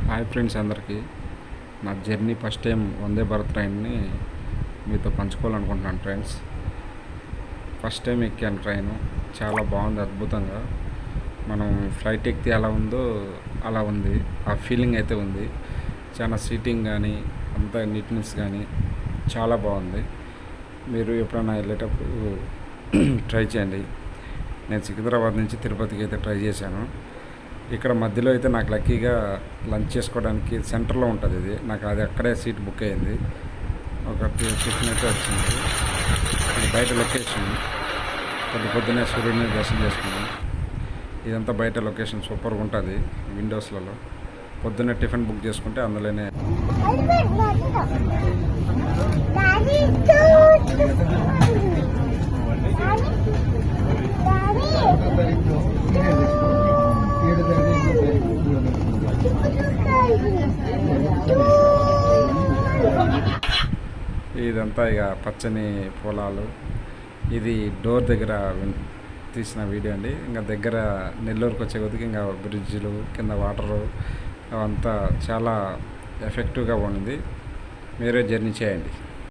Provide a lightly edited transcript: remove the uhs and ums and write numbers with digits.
Hi friends అందరికీ. నా journey first time Vande Bharat ట్రైన్ని మీతో పంచుకోవాలనుకుంటున్నాను ఫ్రెండ్స్. ఫస్ట్ టైం ఎక్కాను ట్రైను. చాలా బాగుంది, అద్భుతంగా. మనం ఫ్లైట్ ఎక్కితే ఎలా ఉందో అలా ఉంది, ఆ ఫీలింగ్ అయితే ఉంది. చాలా సీటింగ్ కానీ అంతా నీట్నెస్ కానీ చాలా బాగుంది. మీరు ఎప్పుడైనా వెళ్ళేటప్పుడు ట్రై చేయండి. నేను సికింద్రాబాద్ నుంచి తిరుపతికి అయితే ట్రై చేశాను. ఇక్కడ మధ్యలో అయితే నాకు లక్కీగా లంచ్ చేసుకోవడానికి సెంటర్లో ఉంటుంది. ఇది నాకు అది అక్కడే సీట్ బుక్ అయ్యింది. ఒక టిఫిన్ అయితే వచ్చింది. ఇది బయట లొకేషన్. పొద్దున్నే సూర్యుడిని దర్శనం చేసుకున్నాం. ఇదంతా బయట లొకేషన్ సూపర్గా ఉంటుంది. విండోస్లలో పొద్దున్నే టిఫిన్ బుక్ చేసుకుంటే అందులోనే ఇదంతా ఇక పచ్చని పొలాలు. ఇది డోర్ దగ్గర తీసిన వీడియో అండి. ఇంకా దగ్గర నెల్లూరుకి వచ్చే కొద్దికి ఇంకా బ్రిడ్జ్లు కింద వాటరు అవంతా చాలా ఎఫెక్టివ్గా ఉంది. మీరే జర్నీ చేయండి.